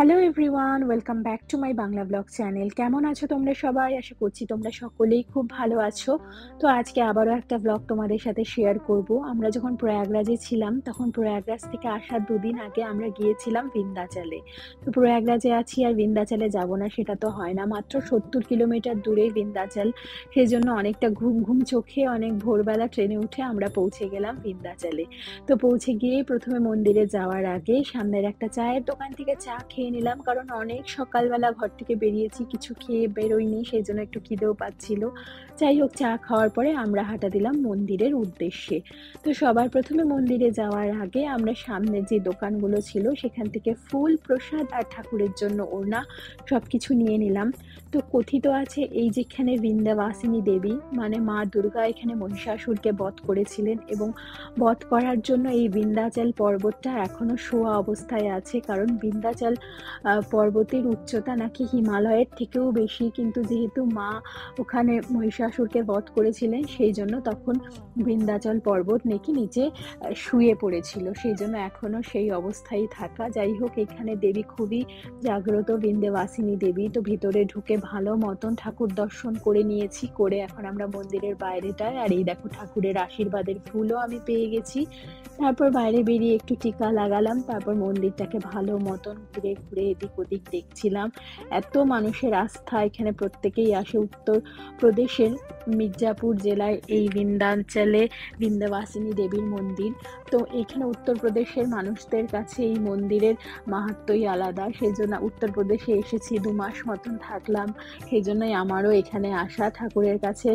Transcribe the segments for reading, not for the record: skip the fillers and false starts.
Hello everyone, welcome back to my Bangla blog channel. কেমন আছো তোমরা সবাই? আশা করছি তোমরা সকলেই খুব ভালো আছো। তো আজকে আবারও একটা ব্লগ তোমাদের সাথে শেয়ার করব। আমরা যখন প্রয়াগরাজে ছিলাম তখন প্রয়াগরাজ থেকে আসার ২ দিন আগে আমরা গিয়েছিলাম বিন্ধ্যাচলে। তো প্রয়াগরাজে আছি আর বিন্ধ্যাচলে যাব না সেটা তো হয় না। মাত্র ৭০ কিলোমিটার দূরেই বিন্ধ্যাচল। সেজন্য অনেকটা ঘুম ঘুম চোখে অনেক ভোরবেলা ট্রেনে উঠে আমরা পৌঁছে গেলাম বিন্ধ্যাচলে। তো পৌঁছে গিয়েই ১ম এ মন্দিরে যাওয়ার আগে সামনের একটা চায়ের দোকান থেকে চা খেয়ে নিলাম। কারণ অনেক সকালবেলা ঘর থেকে বেরিয়েছি, কিছু খেয়ে বেরোইনি, সেজন্য একটু খিদেও পাচ্ছিল। যাই হোক, চা খাওয়ার পরে আমরা হাঁটা দিলাম মন্দিরের উদ্দেশ্যে। তো সবার ১ম এ মন্দিরে যাওয়ার আগে আমরা সামনে যে দোকানগুলো ছিল সেখান থেকে ফুল, প্রসাদ আর ঠাকুরের জন্য ওড়না সবকিছু নিয়ে নিলাম। তো কথিত আছে এই যেখানে বিন্ধ্যাবাসিনী দেবী মানে মা দুর্গা এখানে মহিষাসুরকে বধ করেছিলেন এবং বধ করার জন্য এই বিন্ধ্যাচল পর্বতটা এখনো শোয়া অবস্থায় আছে। কারণ বিন্ধ্যাচল পর্বতের উচ্চতা নাকি হিমালয়ের থেকেও বেশি, কিন্তু যেহেতু মা ওখানে মহিষাসুরকে বধ করেছিলেন সেই জন্য তখন বিন্ধ্যাচল পর্বত নাকি নিচে শুয়ে পড়েছিল, সেই জন্য এখনো সেই অবস্থায় থাকা। যাই হোক, এখানে দেবী খুবই জাগ্রত, বিন্ধ্যাবাসিনী দেবী। তো ভিতরে ঢুকে ভালো মতন ঠাকুর দর্শন করে নিয়েছি, করে এখন আমরা মন্দিরের বাইরেটায়, আর এই দেখো ঠাকুরের আশীর্বাদের ফুলও আমি পেয়ে গেছি। তারপর বাইরে বেরিয়ে একটু টিকা লাগালাম, তারপর মন্দিরটাকে ভালো মতন ঘুরে ঘুরে এদিক ওদিক দেখছিলাম। এত মানুষের আস্থা, এখানে প্রত্যেকেই আসে। উত্তরপ্রদেশের মির্জাপুর জেলায় এই বিন্ধ্যাচলে বিন্ধ্যাবাসিনী দেবীর মন্দির। তো এখানে উত্তরপ্রদেশের মানুষদের কাছে এই মন্দিরের মাহাত্ম্যই আলাদা। সেই জন্য উত্তরপ্রদেশে এসেছি, ২ মাস মতন থাকলাম, সেই জন্যই আমারও এখানে আসা। ঠাকুরের কাছে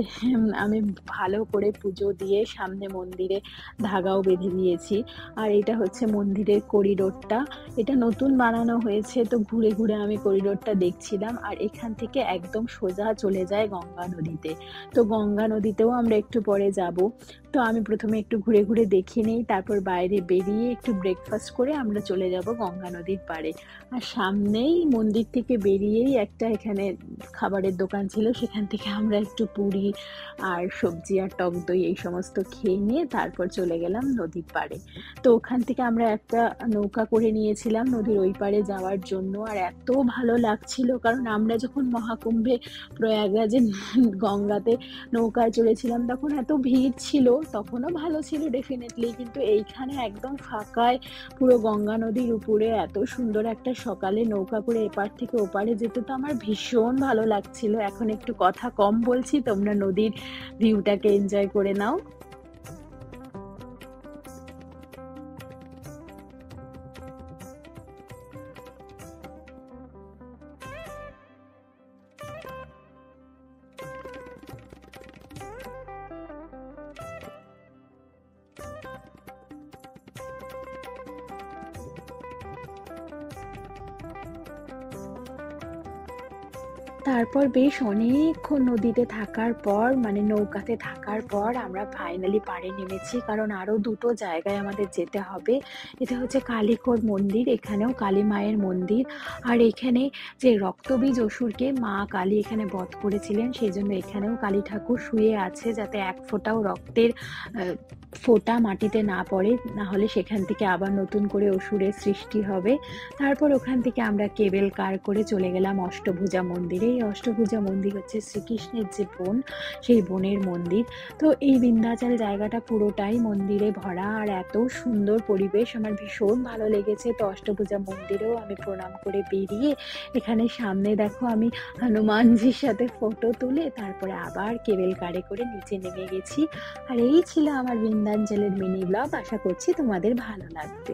আমি ভালো করে পুজো দিয়ে সামনে মন্দিরে ধাগাও বেঁধে দিয়েছি। আর এটা হচ্ছে মন্দিরের করিডোরটা, এটা নতুন বানানো হয়েছে। তো ঘুরে ঘুরে আমি করিডোরটা দেখছিলাম, আর এখান থেকে একদম সোজা চলে যায় গঙ্গা নদীতে। তো গঙ্গা নদীতেও আমরা একটু পরে যাব। তো আমি প্রথমে একটু ঘুরে ঘুরে দেখে নিই, তারপর বাইরে বেরিয়ে একটু ব্রেকফাস্ট করে আমরা চলে যাব গঙ্গা নদীর পাড়ে। আর সামনেই মন্দির থেকে বেরিয়েই একটা এখানে খাবারের দোকান ছিল, সেখান থেকে আমরা একটু পুরি আর সবজি আর টক দই এই সমস্ত খেয়ে নিয়ে তারপর চলে গেলাম নদীর পাড়ে। তো ওখান থেকে আমরা একটা নৌকা করে নিয়েছিলাম নদীর ওই পাড়ে যাওয়ার জন্য। আর এত ভালো লাগছিল, কারণ আমরা যখন মহাকুম্ভে প্রয়াগরাজে গঙ্গাতে নৌকায় চড়েছিলাম তখন এত ভিড় ছিল, তখনও ভালো ছিল ডেফিনেটলি, কিন্তু এইখানে একদম ফাঁকায় পুরো গঙ্গা নদীর উপরে এত সুন্দর একটা সকালে নৌকা করে এপার থেকে ওপারে যেতে তো আমার ভীষণ ভালো লাগছিল। এখন একটু কথা কম বলছি, তোমরা নদীর ভিউটাকে এনজয় করে নাও। তারপর বেশ অনেকক্ষণ নদীতে থাকার পর, মানে নৌকাতে থাকার পর আমরা ফাইনালি পাড়ে নেমেছি, কারণ আরো ২টো জায়গায় আমাদের যেতে হবে। এটা হচ্ছে কালিকর মন্দির, এখানেও কালী মায়ের মন্দির। আর এখানে যে রক্তবীজ অসুরকে মা কালী এখানে বধ করেছিলেন, সেই জন্য এখানেও কালী ঠাকুর শুয়ে আছে, যাতে এক ফোঁটাও রক্তের ফোঁটা মাটিতে না পড়ে, না হলে সেখান থেকে আবার নতুন করে অসুরের সৃষ্টি হবে। তারপর ওখান থেকে আমরা কেবেল কার করে চলে গেলাম অষ্টভুজা মন্দিরে। এই অষ্টভুজা মন্দির হচ্ছে শ্রীকৃষ্ণের যে বোন, সেই বোনের মন্দির। তো এই বিন্ধ্যাচল জায়গাটা পুরোটাই মন্দিরে ভরা, আর এত সুন্দর পরিবেশ, আমার ভীষণ ভালো লেগেছে। তো অষ্টভুজা মন্দিরেও আমি প্রণাম করে বেরিয়ে এখানে সামনে দেখো আমি হনুমানজির সাথে ফটো তুলে তারপরে আবার কেবেল কারে করে নিচে নেমে গেছি। আর এই ছিল আমার বিন্ধ্যাচলের মিনি ব্লগ, আশা করছি তোমাদের ভালো লাগবে।